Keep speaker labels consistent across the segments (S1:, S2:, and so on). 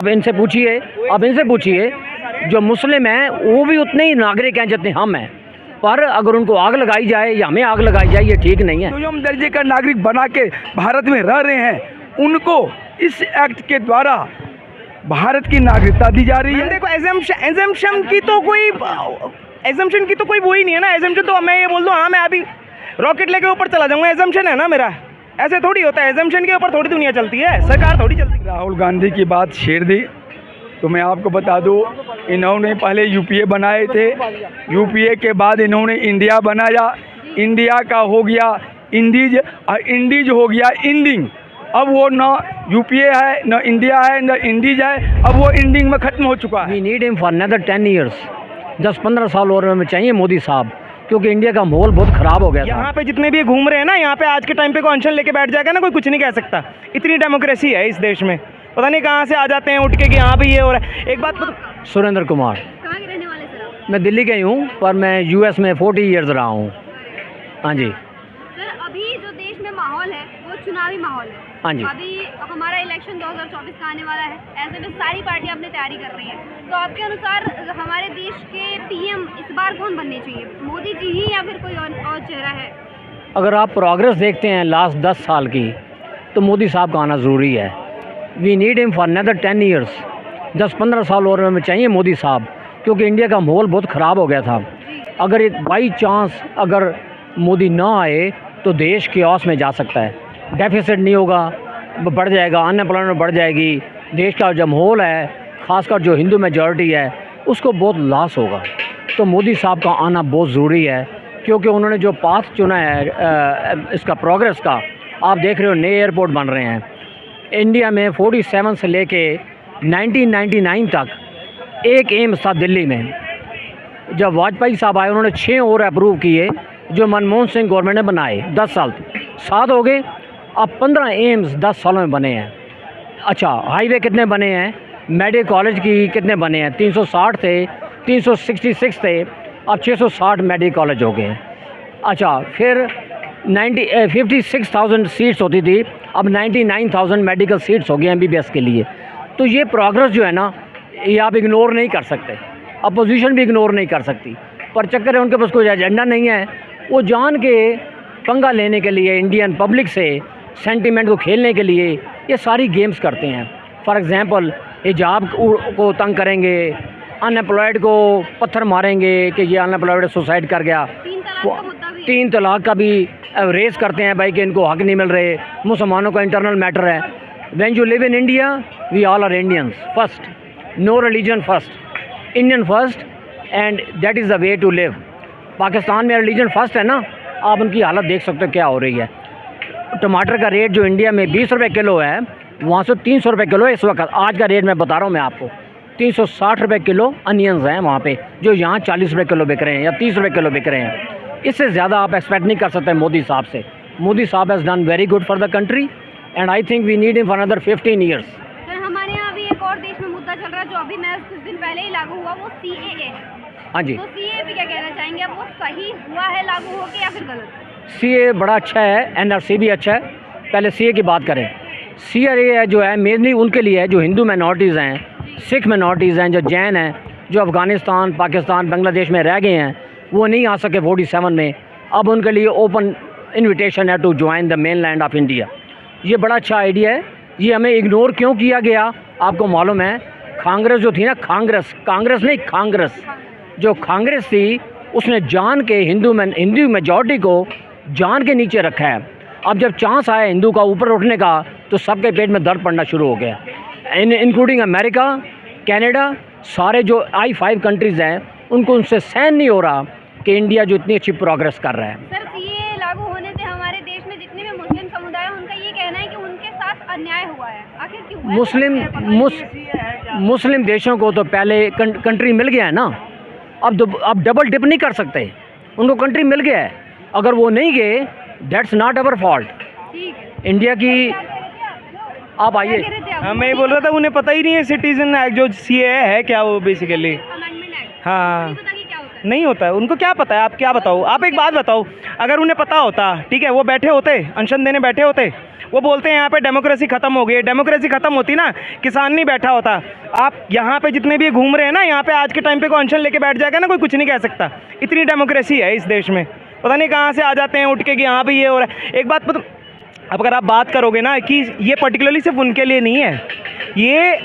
S1: अब इनसे पूछिए जो मुस्लिम हैं वो भी उतने ही नागरिक हैं जितने हम हैं, पर अगर उनको आग लगाई जाए या हमें आग लगाई जाए ये ठीक नहीं है।
S2: तो जो हम दर्जे का नागरिक बना के भारत में रह रहे हैं उनको इस एक्ट के द्वारा भारत की नागरिकता दी जा रही है।
S3: देखो एजम्पशन की तो कोई वो ही नहीं है ना। एजम्पशन तो मैं ये बोल दूँ हाँ मैं अभी रॉकेट लेके ऊपर चला जाऊँगा, एजम्पशन है ना मेरा। ऐसे थोड़ी होता है, एजम्पशन के ऊपर थोड़ी दुनिया चलती है, सरकार थोड़ी चलती है।
S2: राहुल गांधी की बात छेड़ दी तो मैं आपको बता दूं, इन्होंने पहले यूपीए बनाए थे, यूपीए के बाद इन्होंने इंडिया बनाया, इंडिया का हो गया इंडीज और इंडीज हो गया इंडिंग। अब वो न यूपीए है, न इंडिया है, न इंडीज है, अब वो इंडिंग में ख़त्म हो चुका है।
S1: We need him for another 10 years, 10-15 साल और हमें चाहिए मोदी साहब, क्योंकि इंडिया का माहौल बहुत ख़राब हो गया था।
S3: यहाँ पे जितने भी घूम रहे हैं ना, यहाँ पे आज के टाइम पे कोई अनशन लेके बैठ जाएगा ना, कोई कुछ नहीं कह सकता। इतनी डेमोक्रेसी है इस देश में, पता नहीं कहाँ से आ जाते हैं उठ के कि यहाँ पे ये हो रहा है। एक बात
S1: सुरेंद्र कुमार।
S4: कहाँ के रहने वाले सर आप?
S1: मैं दिल्ली का ही हूँ, पर मैं यूएस में 40 ईयर्स रहा हूँ। हाँ जी।
S4: सर अभी जो देश में माहौल है वो चुनावी माहौल है।
S1: हाँ जी।
S4: अभी हमारा इलेक्शन 2024 का आने वाला है, ऐसे में सारी पार्टियां अपनी तैयारी कर रही हैं। तो आपके अनुसार हमारे देश के पीएम इस बार कौन बनने चाहिए, मोदी जी ही या फिर कोई और चेहरा है?
S1: अगर आप प्रोग्रेस देखते हैं लास्ट 10 साल की, तो मोदी साहब का आना ज़रूरी है। We need him for another 10 years, 10-15 साल और हमें चाहिए मोदी साहब, क्योंकि इंडिया का माहौल बहुत ख़राब हो गया था। अगर बाई चांस अगर मोदी ना आए तो देश केओस में जा सकता है, डेफिसिट नहीं होगा, बढ़ जाएगा, अनएम्प्लॉयमेंट बढ़ जाएगी, देश का जो माहौल है ख़ासकर जो हिंदू मेजॉरिटी है उसको बहुत लॉस होगा। तो मोदी साहब का आना बहुत ज़रूरी है, क्योंकि उन्होंने जो पाथ चुना है इसका प्रोग्रेस का, आप देख रहे हो नए एयरपोर्ट बन रहे हैं इंडिया में। 47 से लेके 1999 तक एक एम्स था दिल्ली में। जब वाजपेयी साहब आए उन्होंने 6 और अप्रूव किए जो मनमोहन सिंह गवर्नमेंट ने बनाए। 10 साल 7 हो गए, अब 15 एम्स 10 सालों में बने हैं। अच्छा, हाईवे कितने बने हैं, मेडिकल कॉलेज की कितने बने हैं? 360 थे, 366 थे, अब 660 मेडिकल कॉलेज हो गए हैं। अच्छा, फिर 56,000 सीट्स होती थी, अब 99,000 मेडिकल सीट्स हो गए MBBS के लिए। तो ये प्रोग्रेस जो है ना, ये आप इग्नोर नहीं कर सकते, अपोजिशन भी इग्नोर नहीं कर सकती। पर चक्कर है उनके पास कोई एजेंडा नहीं है, वो जान के पंगा लेने के लिए इंडियन पब्लिक से सेंटिमेंट को खेलने के लिए ये सारी गेम्स करते हैं। फॉर एग्ज़ाम्पल हिजाब को तंग करेंगे, अनएम्प्लॉयड को पत्थर मारेंगे कि ये अनएम्प्लॉयड सुसाइड कर गया। 3 तलाक का भी रेस करते हैं भाई कि इनको हक नहीं मिल रहे, मुसलमानों का इंटरनल मैटर है। When you live in India we all are Indians first, no religion first, Indian first, and that is the way to live. Pakistan में रिलीजन फर्स्ट है ना, आप उनकी हालत देख सकते हो क्या हो रही है। टमाटर का रेट जो इंडिया में 20 रुपये किलो है, वहाँ से 300 रुपये किलो है इस वक्त। आज का रेट मैं बता रहा हूँ मैं आपको, 360 रुपये किलो अनियंस हैं वहाँ पे, जो यहाँ 40 रुपये किलो बिक रहे हैं या 30 रुपये किलो बिक रहे हैं। इससे ज़्यादा आप एक्सपेक्ट नहीं कर सकते मोदी साहब से। मोदी साहब has done very good for the country and I think we need him for another 15 years.
S4: Sir हमारे यहाँ अभी एक और देश में मुद्दा चल रहा है जो अभी मैं कुछ दिन पहले ही लागू हुआ, वो CAA है।
S1: हाँ जी।
S4: तो CAA पे क्या कहना चाहेंगे, अब वो सही हुआ है लागू होके या फिर गलत?
S1: CAA बड़ा अच्छा है, NRC भी अच्छा है। पहले CAA की बात करें। CAA जो है मेनली उनके लिए है जो हिंदू माइनॉरिटीज़ हैं, सिख माइनॉरिटीज़ हैं, जो जैन हैं, जो अफ़गानिस्तान, पाकिस्तान, बांग्लादेश में रह गए हैं, वो नहीं आ सके 47 में। अब उनके लिए ओपन इनविटेशन है to join the mainland of India. ये बड़ा अच्छा आइडिया है। ये हमें इग्नोर क्यों किया गया, आपको मालूम है? कांग्रेस जो थी ना, कांग्रेस नहीं कांग्रेस, जो कांग्रेस थी उसने जान के हिंदू मेजॉरिटी को जान के नीचे रखा है। अब जब चांस आया हिंदू का ऊपर उठने का, तो सबके पेट में दर्द पड़ना शुरू हो गया, इंक्लूडिंग अमेरिका, कनाडा, सारे जो I5 कंट्रीज़ हैं, उनको उनसे सहन नहीं हो रहा कि इंडिया जो इतनी अच्छी प्रोग्रेस कर रहा है।
S4: सर CAA लागू होने से हमारे देश में जितने भी मुस्लिम समुदाय हैं उनका ये कहना है कि उनके साथ अन्याय हुआ है। आखिर क्यों हुआ है?
S1: मुस्लिम देशों को तो पहले कंट्री मिल गया है ना, अब डबल डिप नहीं कर सकते, उनको कंट्री मिल गया है। अगर वो नहीं गए, that's not our fault. India की आप आइए।
S3: मैं ये बोल रहा था उन्हें पता ही नहीं है सिटीजन एक्ट जो CAA है क्या, वो बेसिकली हाँ नहीं होता है, उनको क्या पता है। आप क्या बताओ, आप एक बात बताओ, अगर उन्हें पता होता, ठीक है, वो बैठे होते, अनशन देने बैठे होते, वो बोलते हैं यहाँ पे डेमोक्रेसी खत्म हो गई है। डेमोक्रेसी खत्म होती ना, किसान नहीं बैठा होता। आप यहाँ पे जितने भी घूम रहे हैं ना, यहाँ पे आज के टाइम पे कोई अनशन लेके बैठ जाएगा ना, कोई कुछ नहीं कह सकता। इतनी डेमोक्रेसी है इस देश में, पता नहीं कहाँ से आ जाते हैं उठ के कि यहाँ भी ये हो रहा है। एक बात अब अगर आप बात करोगे ना कि ये पर्टिकुलरली सिर्फ उनके लिए नहीं है, ये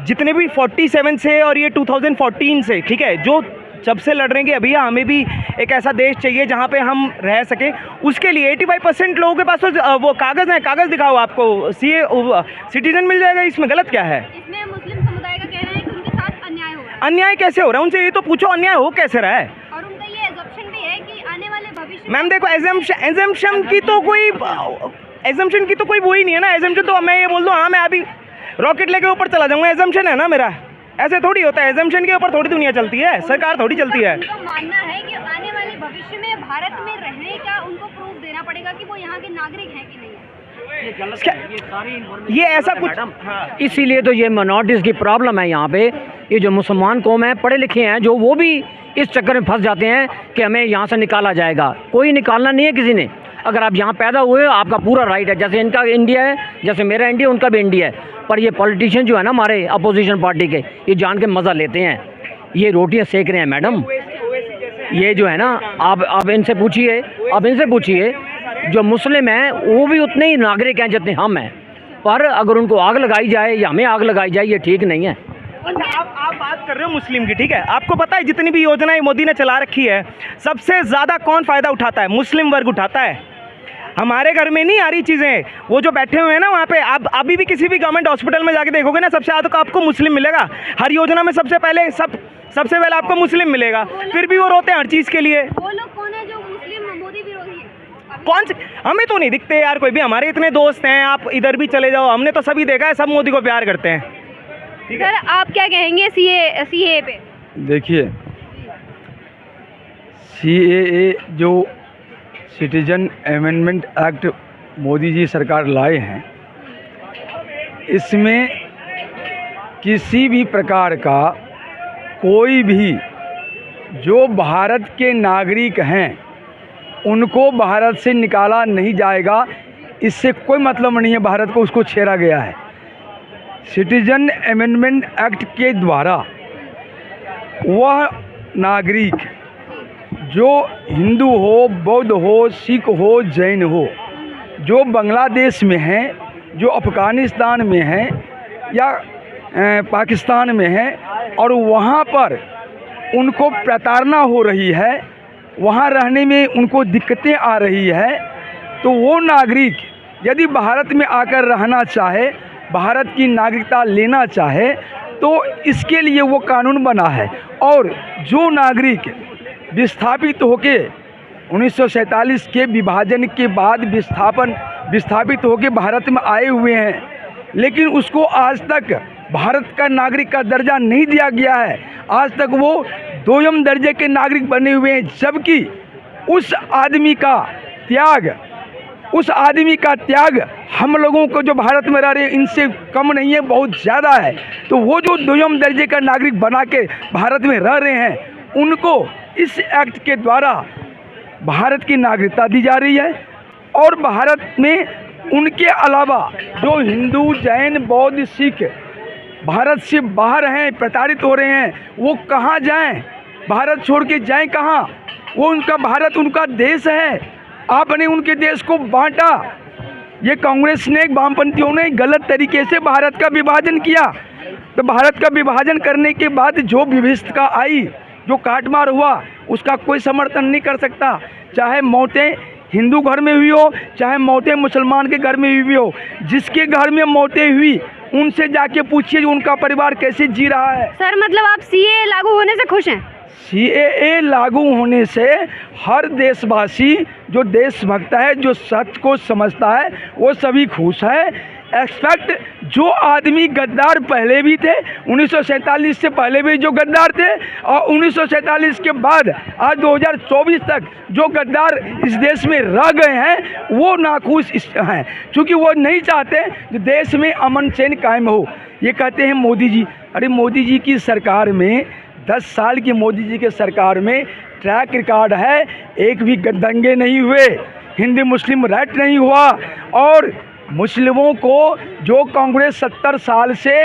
S3: जितने भी 47 से और ये 2014 से, ठीक है, जो जब से लड़ रहे हैं कि अभी हमें भी एक ऐसा देश चाहिए जहाँ पे हम रह सकें, उसके लिए 85% लोगों के पास तो वो कागज़ हैं। कागज़ दिखाओ, आपको सिटीजन मिल जाएगा। इसमें गलत क्या है?
S4: इसमें मुस्लिम समुदाय का कहना है कि उनके साथ अन्याय हो रहा है।
S3: अन्याय कैसे हो रहा है? उनसे ये तो पूछो अन्याय हो कैसे रहा है।
S4: और उनका ये एजम्पशन भी है कि आने वाले भविष्य में
S3: मैम देखो, एजम्पशन की तो कोई वो ही नहीं है ना। एजम्पशन तो मैं ये बोल दूँ, हाँ मैं अभी रॉकेट लेके ऊपर चला जाऊँगा, एजम्पशन है ना मेरा। ऐसे थोड़ी होता है, एजम्पशन के ऊपर थोड़ी दुनिया चलती है, सरकार थोड़ी चलती है।
S4: उनका मानना है कि आने वाले भविष्य में भारत में रहने का उनको प्रूफ देना पड़ेगा कि वो यहाँ के नागरिक हैं कि नहीं है।
S3: ये ऐसा कुछ,
S1: हाँ। इसीलिए तो ये माइनॉरिटीज़ की प्रॉब्लम है यहाँ पे। ये जो मुसलमान कौम है, पढ़े लिखे हैं, जो वो भी इस चक्कर में फंस जाते हैं कि हमें यहाँ से निकाला जाएगा। कोई निकालना नहीं है किसी ने। अगर आप यहाँ पैदा हुए हो, आपका पूरा राइट है। जैसे इनका इंडिया है, जैसे मेरा इंडिया, उनका भी इंडिया है। पर ये पॉलिटिशियन जो है ना हमारे अपोजिशन पार्टी के, ये जान के मज़ा लेते हैं। ये रोटियाँ सेक रहे हैं मैडम। ये जो है ना, आप इनसे पूछिए, जो मुस्लिम हैं वो भी उतने ही नागरिक हैं जितने हम हैं। पर अगर उनको आग लगाई जाए या हमें आग लगाई जाए, ये ठीक नहीं है।
S3: अच्छा, आप बात कर रहे हो मुस्लिम की, ठीक है। आपको पता है जितनी भी योजनाएं मोदी ने चला रखी है, सबसे ज़्यादा कौन फ़ायदा उठाता है? मुस्लिम वर्ग उठाता है। हमारे घर में नहीं आ रही चीज़ें। वो जो बैठे हुए हैं ना वहाँ पे, आप अभी भी किसी भी गवर्नमेंट हॉस्पिटल में जाके देखोगे ना, सबसे ज़्यादा तो आपको मुस्लिम मिलेगा। हर योजना में सबसे पहले आपको मुस्लिम मिलेगा। फिर भी वो रोते हैं हर चीज़ के लिए।
S4: वो लोग कौन है जो मुस्लिम मोदी विरोधी है?
S3: कौन से? हमें तो नहीं दिखते यार कोई भी। हमारे इतने दोस्त हैं, आप इधर भी चले जाओ, हमने तो सभी देखा है, सब मोदी को प्यार करते हैं।
S4: सर आप क्या कहेंगे सीएए पे?
S2: देखिए, सीएए जो citizen amendment act Modi ji सरकार लाए हैं, इसमें किसी भी प्रकार का कोई भी जो भारत के नागरिक हैं उनको भारत से निकाला नहीं जाएगा। इससे कोई मतलब नहीं है भारत को उसको छेड़ा गया है। सिटीजन अमेंडमेंट एक्ट के द्वारा वह नागरिक जो हिंदू हो, बौद्ध हो, सिख हो, जैन हो, जो बांग्लादेश में हैं, जो अफ़गानिस्तान में हैं या पाकिस्तान में हैं और वहाँ पर उनको प्रताड़ना हो रही है, वहाँ रहने में उनको दिक्कतें आ रही है, तो वो नागरिक यदि भारत में आकर रहना चाहे, भारत की नागरिकता लेना चाहे, तो इसके लिए वो कानून बना है। और जो नागरिक विस्थापित होके 1947 के विभाजन के बाद विस्थापित होके भारत में आए हुए हैं, लेकिन उसको आज तक भारत का नागरिक का दर्जा नहीं दिया गया है, आज तक वो दोयम दर्जे के नागरिक बने हुए हैं, जबकि उस आदमी का त्याग हम लोगों को जो भारत में रह रहे हैं इनसे कम नहीं है, बहुत ज़्यादा है। तो वो जो दोयम दर्जे का नागरिक बना के भारत में रह रहे हैं, उनको इस एक्ट के द्वारा भारत की नागरिकता दी जा रही है। और भारत में उनके अलावा जो हिंदू, जैन, बौद्ध, सिख भारत से बाहर हैं, प्रताड़ित हो रहे हैं, वो कहाँ जाएं? भारत छोड़ के जाएं कहाँ? वो उनका भारत उनका देश है। आपने उनके देश को बांटा। ये कांग्रेस ने, वामपंथियों ने गलत तरीके से भारत का विभाजन किया। तो भारत का विभाजन करने के बाद जो विभिन्नता आई, जो काटमार हुआ, उसका कोई समर्थन नहीं कर सकता। चाहे मौतें हिंदू घर में हुई हो, चाहे मौतें मुसलमान के घर में हुई हो, जिसके घर में मौतें हुई उनसे जाके पूछिए उनका परिवार कैसे जी रहा है।
S4: सर मतलब आप सीएए लागू होने से खुश हैं?
S2: सीएए लागू होने से हर देशवासी जो देशभक्त है, जो सत्य को समझता है, वो सभी खुश है। एक्सपेक्ट जो आदमी गद्दार पहले भी थे, 1947 से पहले भी जो गद्दार थे, और 1947 के बाद आज 2024 तक जो गद्दार इस देश में रह गए हैं, वो नाखुश हैं, क्योंकि वो नहीं चाहते कि देश में अमन चैन कायम हो। ये कहते हैं मोदी जी। अरे मोदी जी की सरकार में, 10 साल की मोदी जी के सरकार में ट्रैक रिकॉर्ड है, एक भी दंगे नहीं हुए, हिंदू मुस्लिम राइट नहीं हुआ, और मुस्लिमों को जो कांग्रेस 70 साल से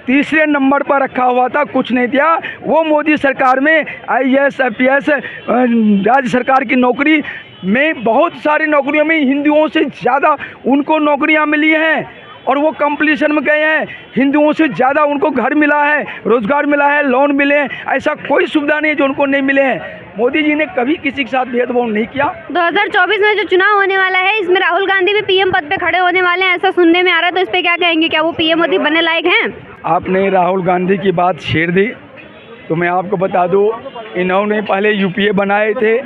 S2: तीसरे नंबर पर रखा हुआ था, कुछ नहीं दिया, वो मोदी सरकार में IAS IPS राज्य सरकार की नौकरी में बहुत सारी नौकरियों में हिंदुओं से ज़्यादा उनको नौकरियां मिली हैं और वो कंपटीशन में गए हैं। हिंदुओं से ज़्यादा उनको घर मिला है, रोज़गार मिला है, लोन मिले हैं। ऐसा कोई सुविधा नहीं है जो उनको नहीं मिले हैं। मोदी जी ने कभी किसी के साथ भेदभाव नहीं किया।
S4: 2024 में जो चुनाव होने वाला है, इसमें राहुल गांधी भी PM पद पे खड़े होने वाले हैं, ऐसा सुनने में आ रहा है, तो इस पे क्या कहेंगे? क्या वो PM मोदी बनने लायक हैं?
S2: आपने राहुल गांधी की बात छेड़ दी तो मैं आपको बता दूं, इन्होंने पहले UPA बनाए थे,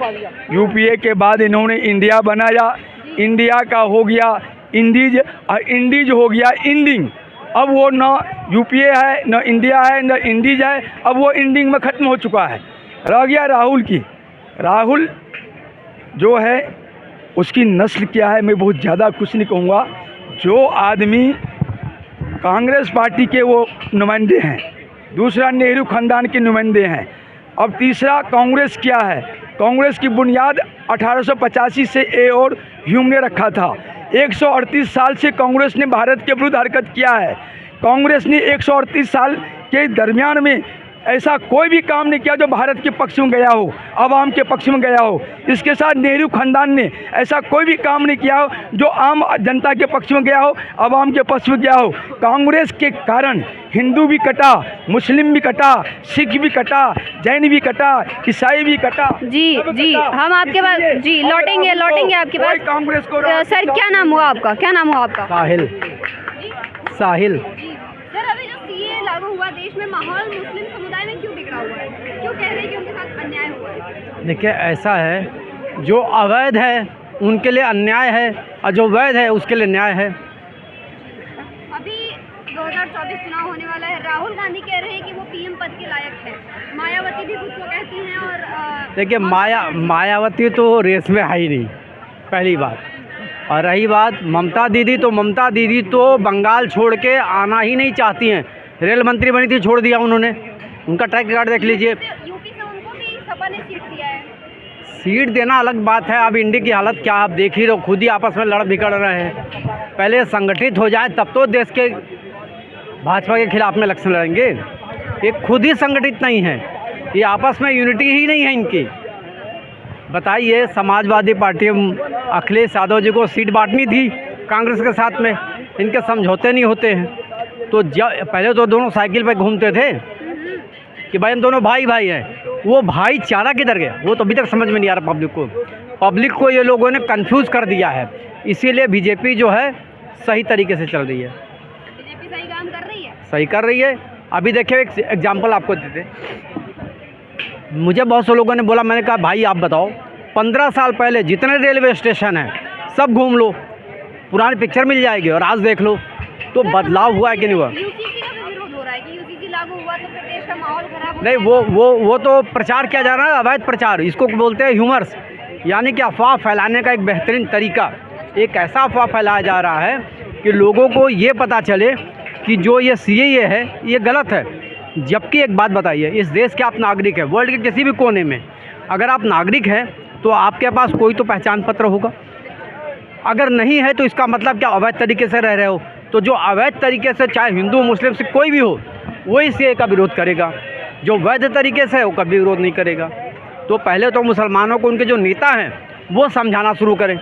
S2: UPA के बाद इन्होंने इंडिया बनाया, इंडिया का हो गया इंडीज और इंडीज हो गया इंडिंग। अब वो न UPA है, न इंडिया है, न इंडीज है, अब वो इंडिंग में ख़त्म हो चुका है। रह गया राहुल की। राहुल जो है उसकी नस्ल क्या है मैं बहुत ज़्यादा कुछ नहीं कहूँगा। जो आदमी कांग्रेस पार्टी के वो नुमाइंदे हैं, दूसरा नेहरू ख़ानदान के नुमाइंदे हैं, अब तीसरा कांग्रेस क्या है। कांग्रेस की बुनियाद 1885 से ए और ह्यूम ने रखा था। 138 साल से कांग्रेस ने भारत के विरुद्ध हरकत किया है। कांग्रेस ने 138 साल के दरमियान में ऐसा कोई भी काम नहीं किया जो भारत के पक्ष में गया हो, आवाम के पक्ष में गया हो। इसके साथ नेहरू खानदान ने ऐसा कोई भी काम नहीं किया हो जो आम जनता के पक्ष में गया हो, आवाम के पक्ष में गया हो। कांग्रेस के कारण हिंदू भी कटा, मुस्लिम भी कटा, सिख भी कटा, जैन भी कटा, ईसाई भी कटा।
S4: जी जी, हम आपके पास जी लौटेंगे आपके पास।
S2: कांग्रेस को
S4: सर क्या नाम हुआ आपका? क्या नाम हुआ आपका?
S1: साहिल। साहिल।
S4: सर, अभी जो CAA लागू हुआ, देश में माहौल मुस्लिम समुदाय में क्यों बिगड़ा हुआ है? क्यों कह रहे हैं कि उनके साथ अन्याय हुआ है?
S1: देखिए, ऐसा है, जो अवैध है उनके लिए अन्याय है और जो वैध है उसके लिए न्याय है।
S4: अभी 2024 चुनाव होने वाला है, राहुल गांधी कह रहे हैं कि वो PM पद के लायक है, मायावती भी खुद को कहती हैं और
S1: देखिए, मायावती तो रेस में है ही नहीं, पहली बात। और रही बात ममता दीदी, तो ममता दीदी तो बंगाल छोड़ के आना ही नहीं चाहती हैं। रेल मंत्री बनी थी, छोड़ दिया उन्होंने। उनका ट्रैक रिकॉर्ड देख लीजिए।
S4: यूपी से उनको भी सपा ने सीट दिया है।
S1: सीट देना अलग बात है। अब इंडिया की हालत क्या, आप देख ही रहो, खुद ही आपस में लड़ बिगड़ रहे हैं। पहले संगठित हो जाए तब तो देश के भाजपा के खिलाफ में इलेक्शन लड़ेंगे। ये खुद ही संगठित नहीं है, ये आपस में यूनिटी ही नहीं है इनकी। बताइए, समाजवादी पार्टी अखिलेश यादव जी को सीट बांटनी थी कांग्रेस के साथ में, इनके समझौते नहीं होते हैं। तो पहले तो दोनों साइकिल पे घूमते थे कि भाई हम दोनों भाई भाई हैं। वो भाईचारा किधर गया, वो तो अभी तक समझ में नहीं आ रहा पब्लिक को ये लोगों ने कंफ्यूज कर दिया है। इसीलिए बीजेपी जो है सही तरीके से चल रही है।
S4: बीजेपी सही काम कर रही है,
S1: सही कर रही है। अभी देखिए, एक एग्जाम्पल आपको देते। मुझे बहुत से लोगों ने बोला, मैंने कहा भाई आप बताओ, 15 साल पहले जितने रेलवे स्टेशन हैं सब घूम लो, पुरानी पिक्चर मिल जाएगी, और आज देख लो। तो बदलाव हुआ है कि नहीं हुआ?
S4: यूसीसी का भी विरोध हो रहा है कि यूसीसी लागू हुआ तो फिर देश का माहौल खराब हो
S1: नहीं, वो तो प्रचार किया जा रहा है, अवैध प्रचार। इसको बोलते हैं ह्यूमर्स, यानी कि अफवाह फैलाने का एक बेहतरीन तरीका। एक ऐसा अफवाह फैलाया जा रहा है कि लोगों को ये पता चले कि जो ये CAA है ये गलत है। जबकि एक बात बताइए, इस देश के आप नागरिक हैं, वर्ल्ड के किसी भी कोने में अगर आप नागरिक हैं तो आपके पास कोई तो पहचान पत्र होगा। अगर नहीं है तो इसका मतलब क्या अवैध तरीके से रह रहे हो? तो जो अवैध तरीके से, चाहे हिंदू मुस्लिम से कोई भी हो, वही CAA का विरोध करेगा। जो वैध तरीके से वो कभी विरोध नहीं करेगा। तो पहले तो मुसलमानों को उनके जो नेता हैं वो समझाना शुरू करें